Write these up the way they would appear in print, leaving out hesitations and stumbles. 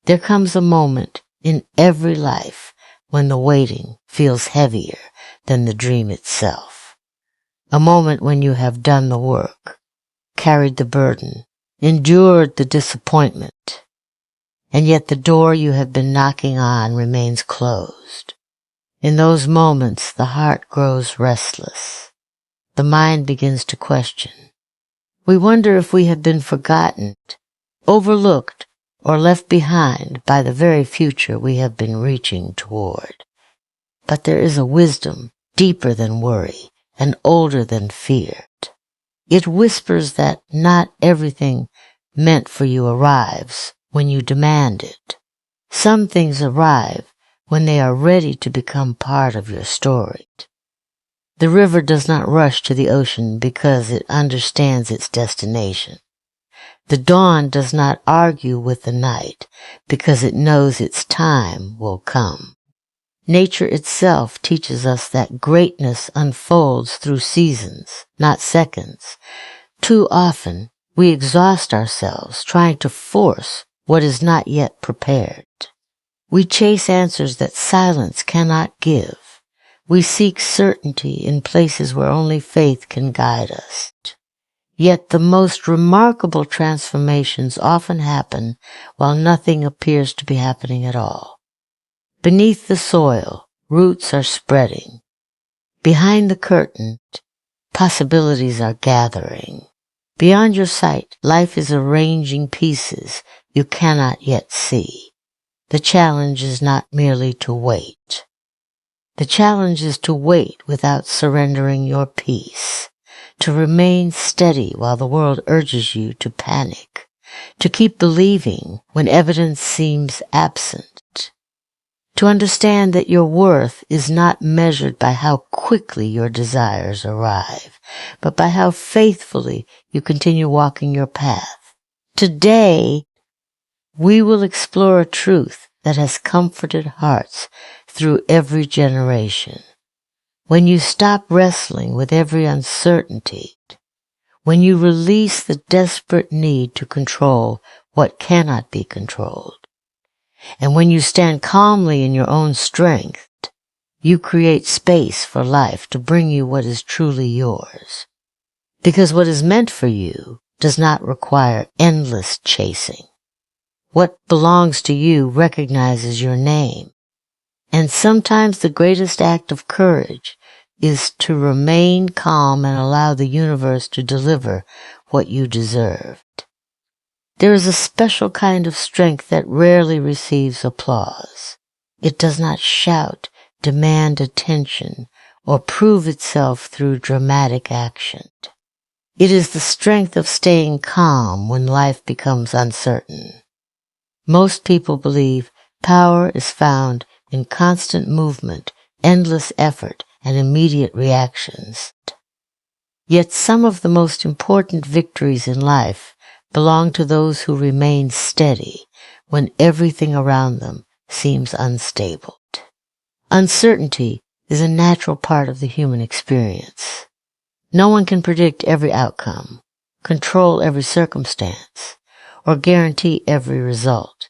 There comes a moment in every life when the waiting feels heavier than the dream itself. A moment when you have done the work, carried the burden, endured the disappointment, and yet the door you have been knocking on remains closed. In those moments, the heart grows restless. The mind begins to question. We wonder if we have been forgotten, overlooked, or left behind by the very future we have been reaching toward. But there is a wisdom deeper than worry and older than fear. It whispers that not everything meant for you arrives when you demand it. Some things arrive when they are ready to become part of your story. The river does not rush to the ocean because it understands its destination. The dawn does not argue with the night because it knows its time will come. Nature itself teaches us that greatness unfolds through seasons, not seconds. Too often, we exhaust ourselves trying to force what is not yet prepared. We chase answers that silence cannot give. We seek certainty in places where only faith can guide us. Yet the most remarkable transformations often happen while nothing appears to be happening at all. Beneath the soil, roots are spreading. Behind the curtain, possibilities are gathering. Beyond your sight, life is arranging pieces you cannot yet see. The challenge is not merely to wait. The challenge is to wait without surrendering your peace, to remain steady while the world urges you to panic, to keep believing when evidence seems absent, to understand that your worth is not measured by how quickly your desires arrive, but by how faithfully you continue walking your path. Today, we will explore a truth that has comforted hearts through every generation. When you stop wrestling with every uncertainty, when you release the desperate need to control what cannot be controlled, and when you stand calmly in your own strength, you create space for life to bring you what is truly yours. Because what is meant for you does not require endless chasing. What belongs to you recognizes your name. And sometimes the greatest act of courage is to remain calm and allow the universe to deliver what you deserved. There is a special kind of strength that rarely receives applause. It does not shout, demand attention, or prove itself through dramatic action. It is the strength of staying calm when life becomes uncertain. Most people believe power is found in constant movement, endless effort, and immediate reactions. Yet some of the most important victories in life belong to those who remain steady when everything around them seems unstable. Uncertainty is a natural part of the human experience. No one can predict every outcome, control every circumstance, or guarantee every result.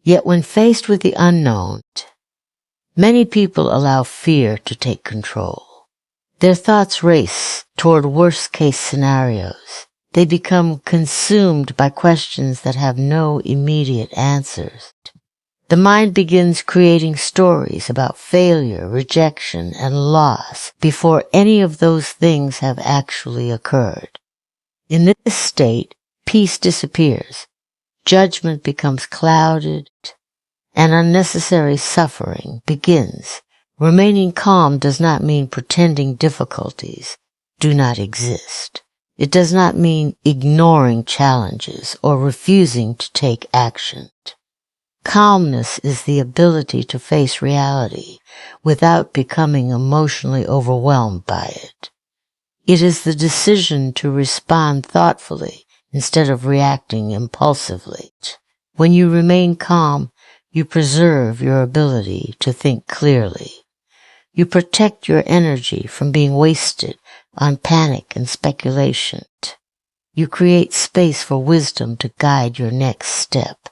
Yet when faced with the unknown, many people allow fear to take control. Their thoughts race toward worst-case scenarios. They become consumed by questions that have no immediate answers. The mind begins creating stories about failure, rejection, and loss before any of those things have actually occurred. In this state, peace disappears. Judgment becomes clouded, and unnecessary suffering begins. Remaining calm does not mean pretending difficulties do not exist. It does not mean ignoring challenges or refusing to take action. Calmness is the ability to face reality without becoming emotionally overwhelmed by it. It is the decision to respond thoughtfully instead of reacting impulsively. When you remain calm, you preserve your ability to think clearly. You protect your energy from being wasted on panic and speculation. You create space for wisdom to guide your next step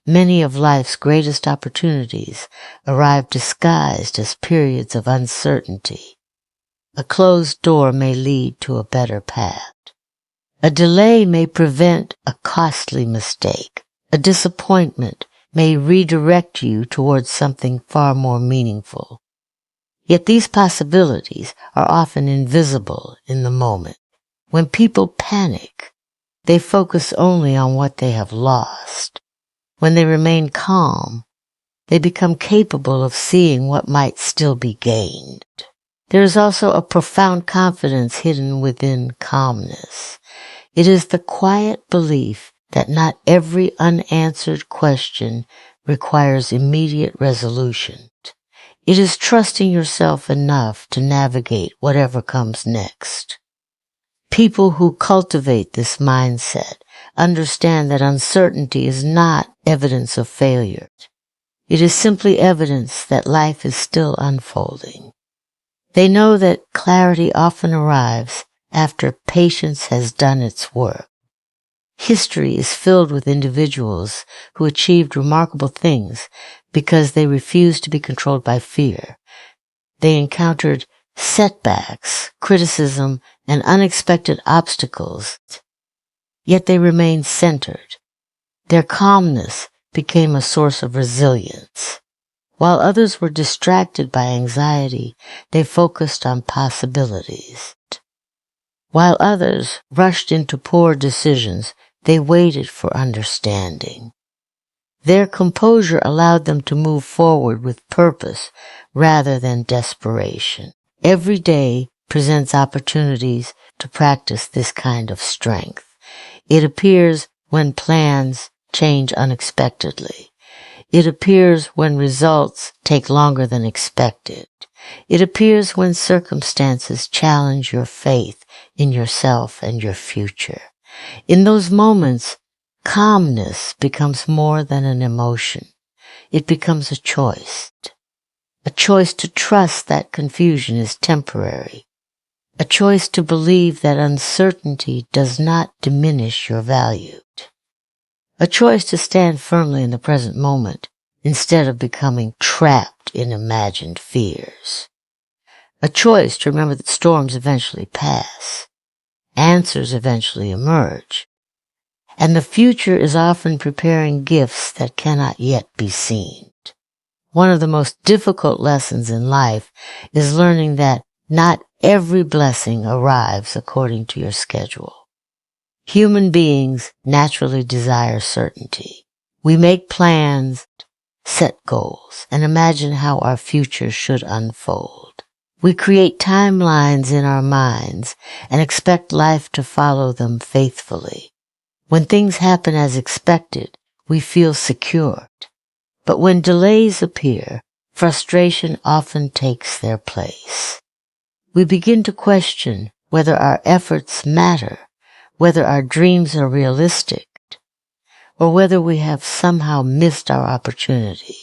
many of life's greatest opportunities arrive disguised as periods of uncertainty. A closed door may lead to a better path. A delay may prevent a costly mistake. A disappointment may redirect you towards something far more meaningful. Yet these possibilities are often invisible in the moment. When people panic, they focus only on what they have lost. When they remain calm, they become capable of seeing what might still be gained. There is also a profound confidence hidden within calmness. It is the quiet belief that not every unanswered question requires immediate resolution. It is trusting yourself enough to navigate whatever comes next. People who cultivate this mindset understand that uncertainty is not evidence of failure. It is simply evidence that life is still unfolding. They know that clarity often arrives after patience has done its work. History is filled with individuals who achieved remarkable things because they refused to be controlled by fear. They encountered setbacks, criticism, and unexpected obstacles, yet they remained centered. Their calmness became a source of resilience. While others were distracted by anxiety, they focused on possibilities. While others rushed into poor decisions, they waited for understanding. Their composure allowed them to move forward with purpose rather than desperation. Every day presents opportunities to practice this kind of strength. It appears when plans change unexpectedly. It appears when results take longer than expected. It appears when circumstances challenge your faith in yourself and your future. In those moments, calmness becomes more than an emotion. It becomes a choice to trust that confusion is temporary, a choice to believe that uncertainty does not diminish your value, a choice to stand firmly in the present moment instead of becoming trapped in imagined fears, a choice to remember that storms eventually pass, answers eventually emerge, and the future is often preparing gifts that cannot yet be seen. One of the most difficult lessons in life is learning that not every blessing arrives according to your schedule. Human beings naturally desire certainty. We make plans, set goals, and imagine how our future should unfold. We create timelines in our minds and expect life to follow them faithfully. When things happen as expected, we feel secure. But when delays appear, frustration often takes their place. We begin to question whether our efforts matter, whether our dreams are realistic, or whether we have somehow missed our opportunity.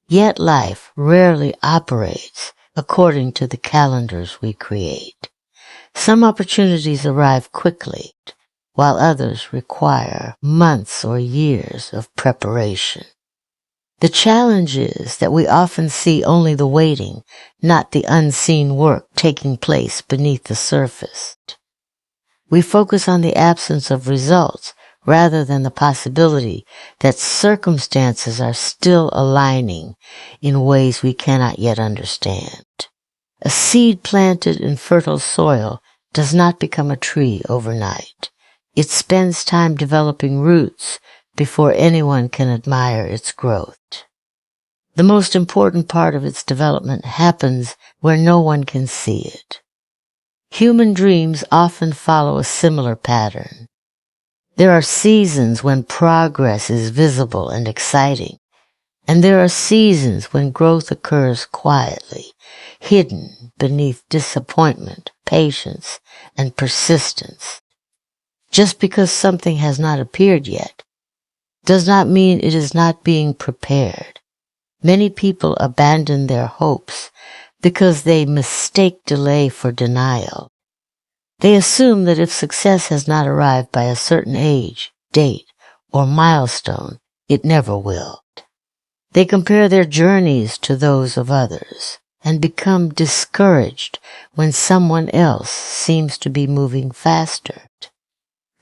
Yet life rarely operates according to the calendars we create. Some opportunities arrive quickly, while others require months or years of preparation. The challenge is that we often see only the waiting, not the unseen work taking place beneath the surface. We focus on the absence of results rather than the possibility that circumstances are still aligning in ways we cannot yet understand. A seed planted in fertile soil does not become a tree overnight. It spends time developing roots before anyone can admire its growth. The most important part of its development happens where no one can see it. Human dreams often follow a similar pattern. There are seasons when progress is visible and exciting, and there are seasons when growth occurs quietly, hidden beneath disappointment, patience, and persistence. Just because something has not appeared yet does not mean it is not being prepared. Many people abandon their hopes because they mistake delay for denial. They assume that if success has not arrived by a certain age, date, or milestone, It never will. They compare their journeys to those of others and become discouraged when someone else seems to be moving faster.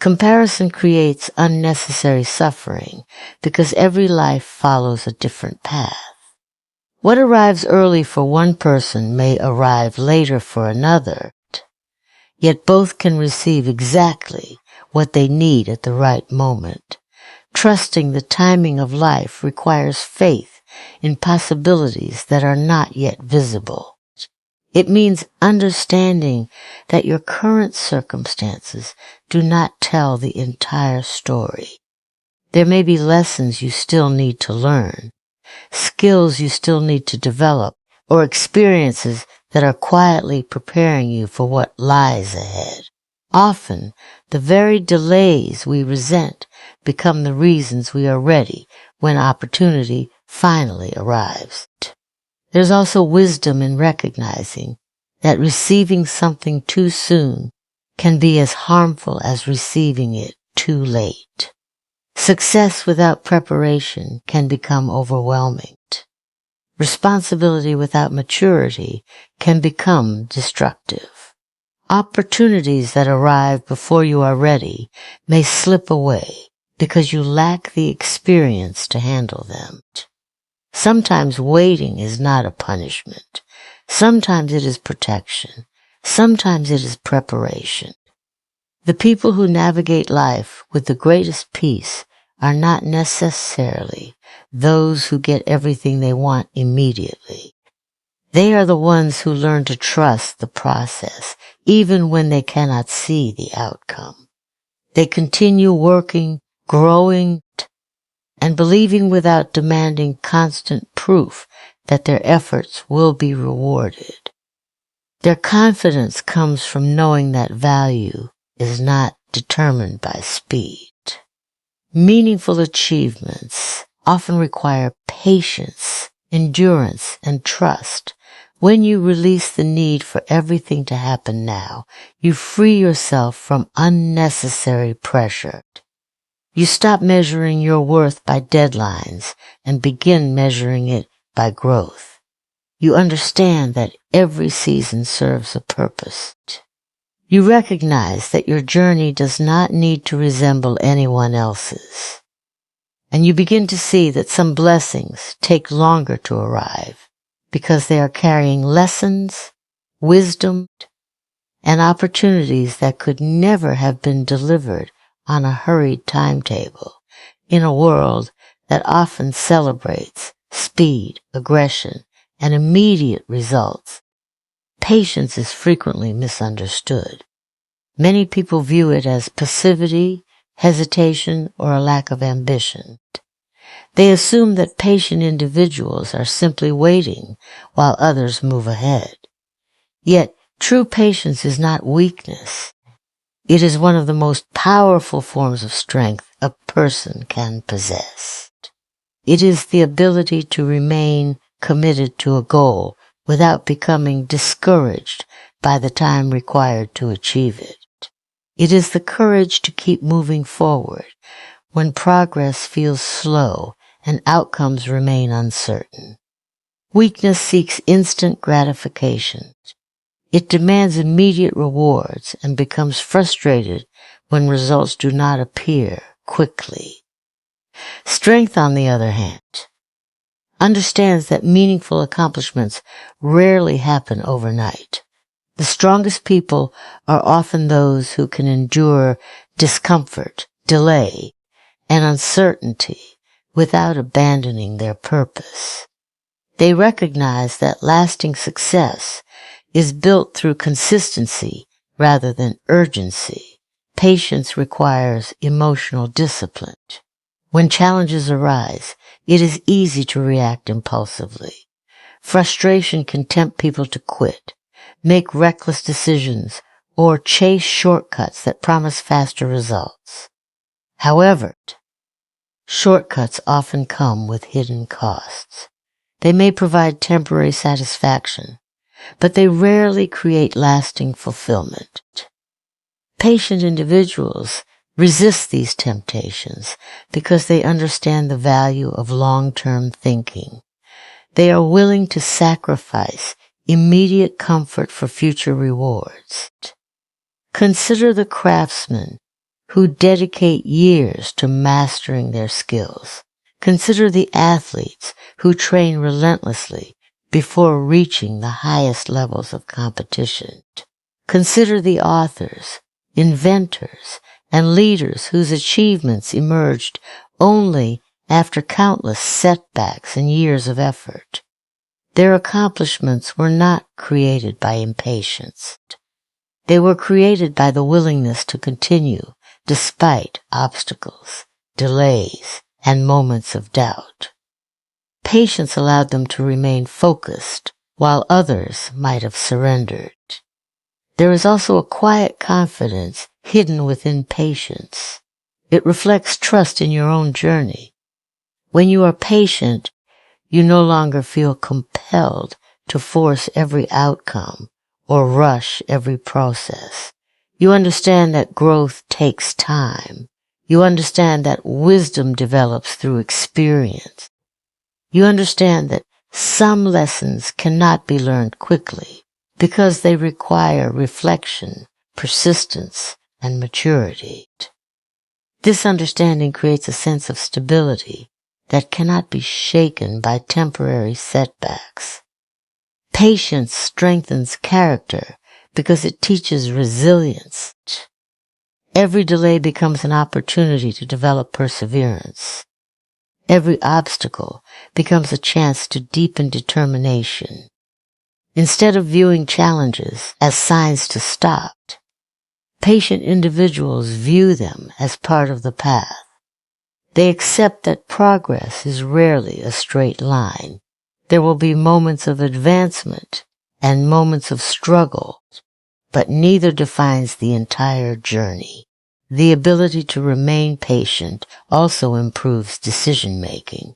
Comparison creates unnecessary suffering because every life follows a different path. What arrives early for one person may arrive later for another, yet both can receive exactly what they need at the right moment. Trusting the timing of life requires faith in possibilities that are not yet visible. It means understanding that your current circumstances do not tell the entire story. There may be lessons you still need to learn, skills you still need to develop, or experiences that are quietly preparing you for what lies ahead. Often, the very delays we resent become the reasons we are ready when opportunity finally arrives. There's also wisdom in recognizing that receiving something too soon can be as harmful as receiving it too late. Success without preparation can become overwhelming. Responsibility without maturity can become destructive. Opportunities that arrive before you are ready may slip away because you lack the experience to handle them. Sometimes waiting is not a punishment. Sometimes it is protection. Sometimes it is preparation. The people who navigate life with the greatest peace are not necessarily those who get everything they want immediately. They are the ones who learn to trust the process, even when they cannot see the outcome. They continue working, growing, and believing without demanding constant proof that their efforts will be rewarded. Their confidence comes from knowing that value is not determined by speed. Meaningful achievements often require patience, endurance, and trust. When you release the need for everything to happen now, you free yourself from unnecessary pressure. You stop measuring your worth by deadlines and begin measuring it by growth. You understand that every season serves a purpose. You recognize that your journey does not need to resemble anyone else's. And you begin to see that some blessings take longer to arrive because they are carrying lessons, wisdom, and opportunities that could never have been delivered on a hurried timetable in a world that often celebrates speed, aggression, and immediate results. Patience is frequently misunderstood. Many people view it as passivity, hesitation, or a lack of ambition. They assume that patient individuals are simply waiting while others move ahead. Yet, true patience is not weakness. It is one of the most powerful forms of strength a person can possess. It is the ability to remain committed to a goal without becoming discouraged by the time required to achieve it. It is the courage to keep moving forward when progress feels slow and outcomes remain uncertain. Weakness seeks instant gratification. It demands immediate rewards and becomes frustrated when results do not appear quickly. Strength, on the other hand, understands that meaningful accomplishments rarely happen overnight. The strongest people are often those who can endure discomfort, delay, and uncertainty without abandoning their purpose. They recognize that lasting success is built through consistency rather than urgency. Patience requires emotional discipline. When challenges arise, it is easy to react impulsively. Frustration can tempt people to quit, make reckless decisions, or chase shortcuts that promise faster results. However, shortcuts often come with hidden costs. They may provide temporary satisfaction, but they rarely create lasting fulfillment. Patient individuals resist these temptations because they understand the value of long-term thinking. They are willing to sacrifice immediate comfort for future rewards. Consider the craftsmen who dedicate years to mastering their skills. Consider the athletes who train relentlessly before reaching the highest levels of competition. Consider the authors, inventors, and leaders whose achievements emerged only after countless setbacks and years of effort. Their accomplishments were not created by impatience. They were created by the willingness to continue despite obstacles, delays, and moments of doubt. Patience allowed them to remain focused while others might have surrendered. There is also a quiet confidence hidden within patience. It reflects trust in your own journey. When you are patient, you no longer feel compelled to force every outcome or rush every process. You understand that growth takes time. You understand that wisdom develops through experience. You understand that some lessons cannot be learned quickly because they require reflection, persistence, and maturity. This understanding creates a sense of stability that cannot be shaken by temporary setbacks. Patience strengthens character because it teaches resilience. Every delay becomes an opportunity to develop perseverance. Every obstacle becomes a chance to deepen determination. Instead of viewing challenges as signs to stop, patient individuals view them as part of the path. They accept that progress is rarely a straight line. There will be moments of advancement and moments of struggle, but neither defines the entire journey. The ability to remain patient also improves decision-making.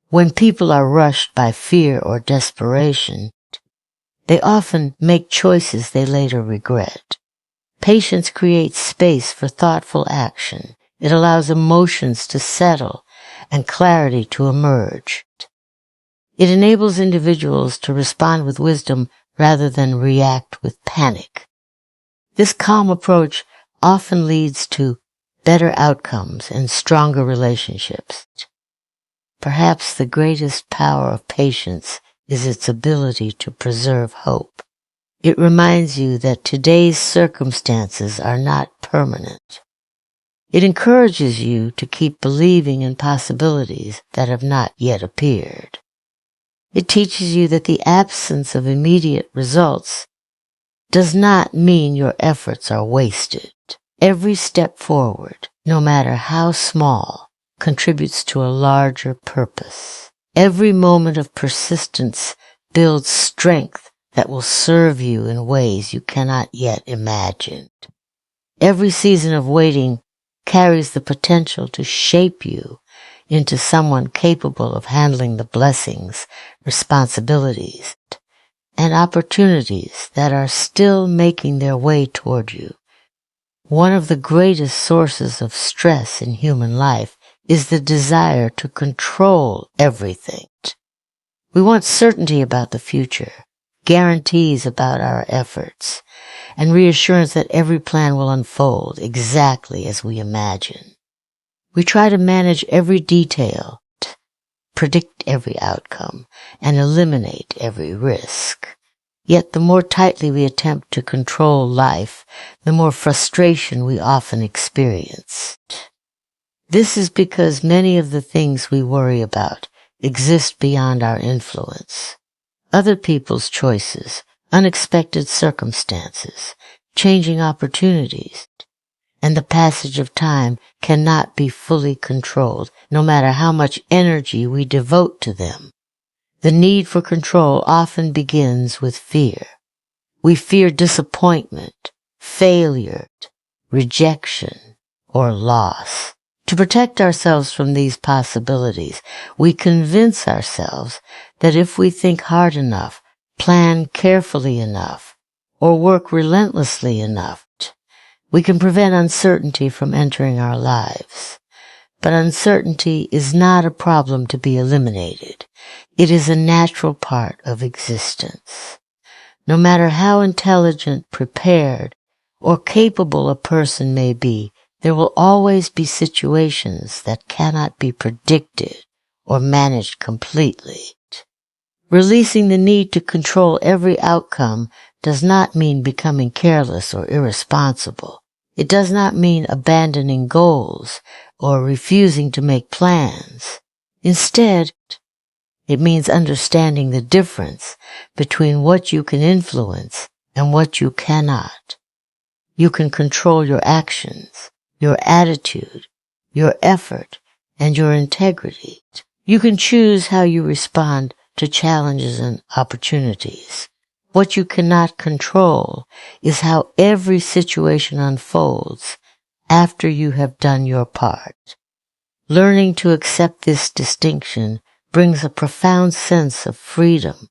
When people are rushed by fear or desperation, they often make choices they later regret. Patience creates space for thoughtful action. It allows emotions to settle and clarity to emerge. It enables individuals to respond with wisdom rather than react with panic. This calm approach often leads to better outcomes and stronger relationships. Perhaps the greatest power of patience is its ability to preserve hope. It reminds you that today's circumstances are not permanent. It encourages you to keep believing in possibilities that have not yet appeared. It teaches you that the absence of immediate results does not mean your efforts are wasted. Every step forward, no matter how small, contributes to a larger purpose. Every moment of persistence builds strength that will serve you in ways you cannot yet imagine. Every season of waiting carries the potential to shape you into someone capable of handling the blessings, responsibilities, and opportunities that are still making their way toward you. One of the greatest sources of stress in human life is the desire to control everything. We want certainty about the future, guarantees about our efforts, and reassurance that every plan will unfold exactly as we imagine. We try to manage every detail, predict every outcome, and eliminate every risk. Yet the more tightly we attempt to control life, the more frustration we often experience. This is because many of the things we worry about exist beyond our influence. Other people's choices, unexpected circumstances, changing opportunities, and the passage of time cannot be fully controlled, no matter how much energy we devote to them. The need for control often begins with fear. We fear disappointment, failure, rejection, or loss. To protect ourselves from these possibilities, we convince ourselves that if we think hard enough, plan carefully enough, or work relentlessly enough, We can prevent uncertainty from entering our lives. But uncertainty is not a problem to be eliminated. It is a natural part of existence. No matter how intelligent, prepared, or capable a person may be, there will always be situations that cannot be predicted or managed completely. Releasing the need to control every outcome does not mean becoming careless or irresponsible. It does not mean abandoning goals or refusing to make plans. Instead, it means understanding the difference between what you can influence and what you cannot. You can control your actions, your attitude, your effort, and your integrity. You can choose how you respond to challenges and opportunities. What you cannot control is how every situation unfolds after you have done your part. Learning to accept this distinction brings a profound sense of freedom.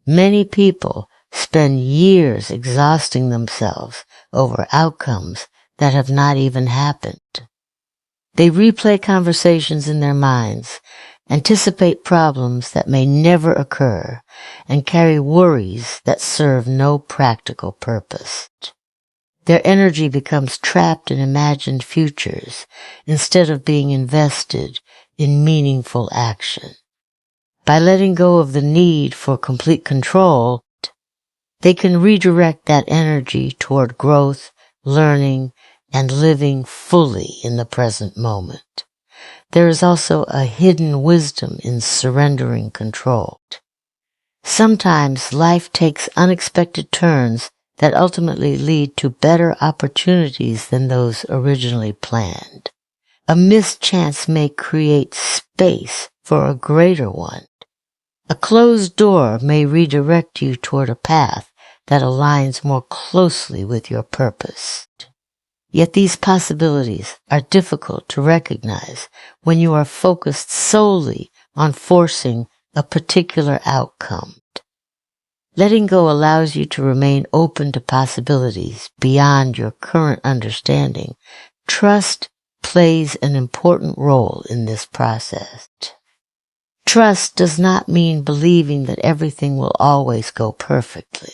Many people spend years exhausting themselves over outcomes that have not even happened. They replay conversations in their minds, anticipate problems that may never occur, and carry worries that serve no practical purpose. Their energy becomes trapped in imagined futures instead of being invested in meaningful action. By letting go of the need for complete control, they can redirect that energy toward growth, learning, and living fully in the present moment. There is also a hidden wisdom in surrendering control. Sometimes life takes unexpected turns that ultimately lead to better opportunities than those originally planned. A missed chance may create space for a greater one. A closed door may redirect you toward a path that aligns more closely with your purpose. Yet these possibilities are difficult to recognize when you are focused solely on forcing a particular outcome. Letting go allows you to remain open to possibilities beyond your current understanding. Trust plays an important role in this process. Trust does not mean believing that everything will always go perfectly.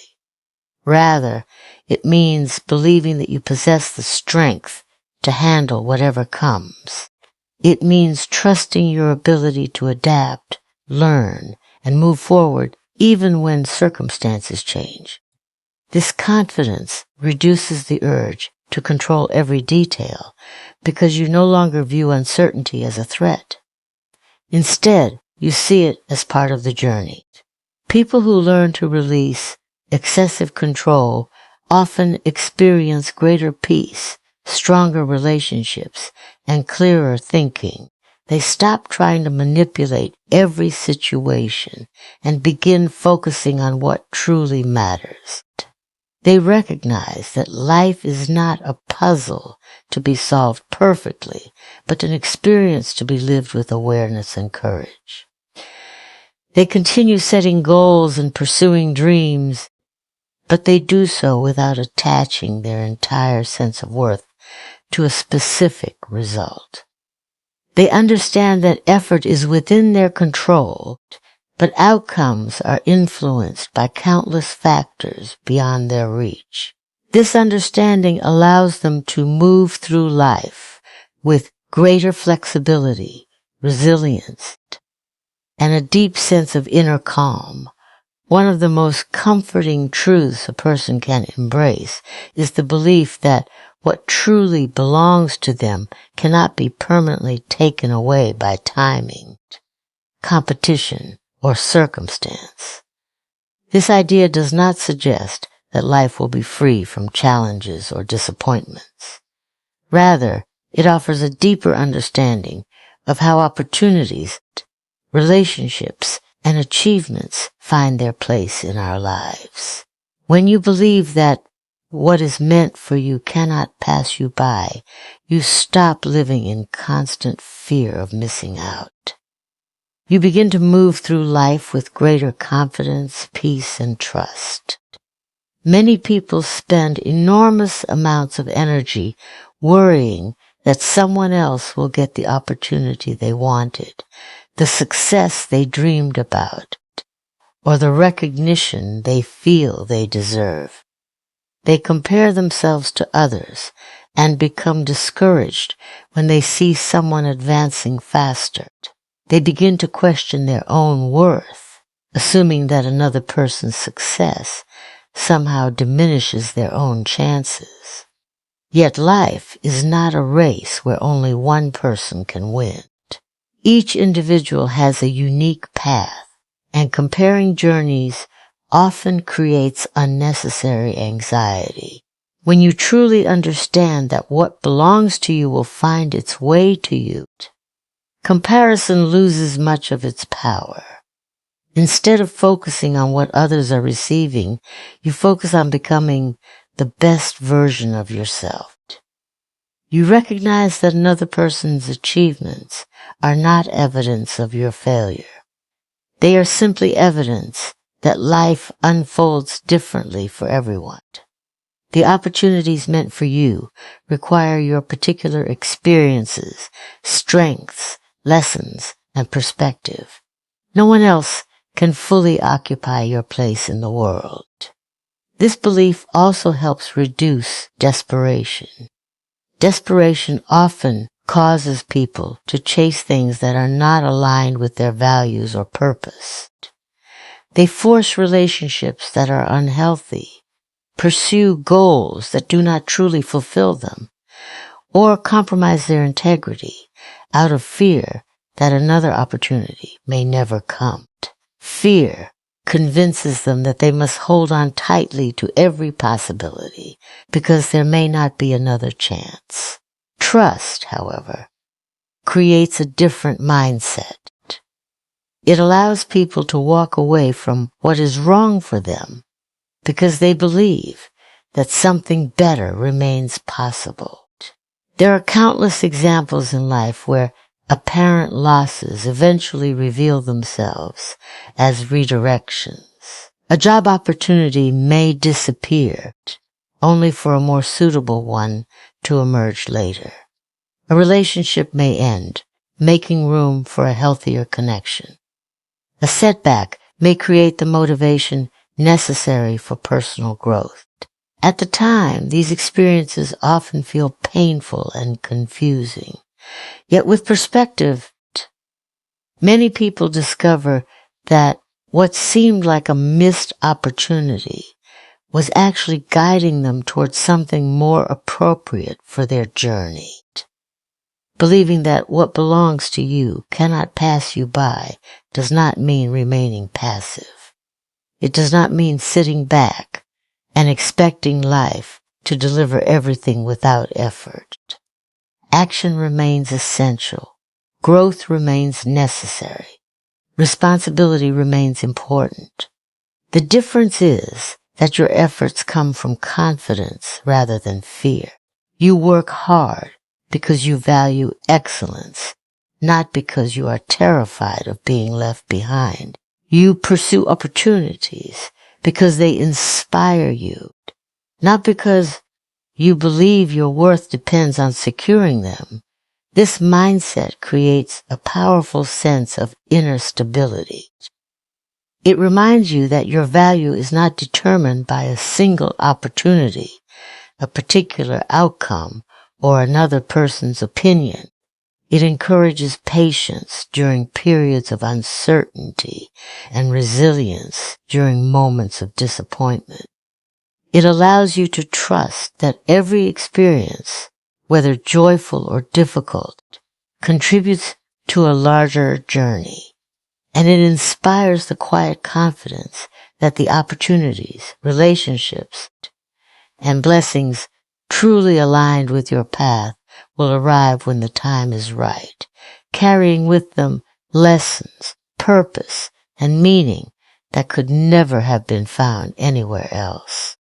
Rather, it means believing that you possess the strength to handle whatever comes. It means trusting your ability to adapt, learn, and move forward even when circumstances change. This confidence reduces the urge to control every detail because you no longer view uncertainty as a threat. Instead, you see it as part of the journey. People who learn to release excessive control often experience greater peace, stronger relationships, and clearer thinking. They stop trying to manipulate every situation and begin focusing on what truly matters. They recognize that life is not a puzzle to be solved perfectly, but an experience to be lived with awareness and courage. They continue setting goals and pursuing dreams, but they do so without attaching their entire sense of worth to a specific result. They understand that effort is within their control, but outcomes are influenced by countless factors beyond their reach. This understanding allows them to move through life with greater flexibility, resilience, and a deep sense of inner calm. One of the most comforting truths a person can embrace is the belief that what truly belongs to them cannot be permanently taken away by timing, competition, or circumstance. This idea does not suggest that life will be free from challenges or disappointments. Rather, it offers a deeper understanding of how opportunities, relationships, and achievements find their place in our lives. When you believe that what is meant for you cannot pass you by, you stop living in constant fear of missing out. You begin to move through life with greater confidence, peace, and trust. Many people spend enormous amounts of energy worrying that someone else will get the opportunity they wanted, the success they dreamed about, or the recognition they feel they deserve. They compare themselves to others and become discouraged when they see someone advancing faster. They begin to question their own worth, assuming that another person's success somehow diminishes their own chances. Yet life is not a race where only one person can win. Each individual has a unique path, and comparing journeys often creates unnecessary anxiety. When you truly understand that what belongs to you will find its way to you, comparison loses much of its power. Instead of focusing on what others are receiving, you focus on becoming the best version of yourself. You recognize that another person's achievements are not evidence of your failure. They are simply evidence that life unfolds differently for everyone. The opportunities meant for you require your particular experiences, strengths, lessons, and perspective. No one else can fully occupy your place in the world. This belief also helps reduce desperation. Desperation often causes people to chase things that are not aligned with their values or purpose. They force relationships that are unhealthy, pursue goals that do not truly fulfill them, or compromise their integrity out of fear that another opportunity may never come. Fear convinces them that they must hold on tightly to every possibility because there may not be another chance. Trust, however, creates a different mindset. It allows people to walk away from what is wrong for them because they believe that something better remains possible. There are countless examples in life where apparent losses eventually reveal themselves as redirections. A job opportunity may disappear, only for a more suitable one to emerge later. A relationship may end, making room for a healthier connection. A setback may create the motivation necessary for personal growth. At the time, these experiences often feel painful and confusing. Yet with perspective, many people discover that what seemed like a missed opportunity was actually guiding them towards something more appropriate for their journey. Believing that what belongs to you cannot pass you by does not mean remaining passive. It does not mean sitting back and expecting life to deliver everything without effort. Action remains essential. Growth remains necessary. Responsibility remains important. The difference is that your efforts come from confidence rather than fear. You work hard because you value excellence, not because you are terrified of being left behind. You pursue opportunities because they inspire you, not because you believe your worth depends on securing them. This mindset creates a powerful sense of inner stability. It reminds you that your value is not determined by a single opportunity, a particular outcome, or another person's opinion. It encourages patience during periods of uncertainty and resilience during moments of disappointment. It allows you to trust that every experience, whether joyful or difficult, contributes to a larger journey, and it inspires the quiet confidence that the opportunities, relationships, and blessings truly aligned with your path will arrive when the time is right, carrying with them lessons, purpose, and meaning that could never have been found anywhere else.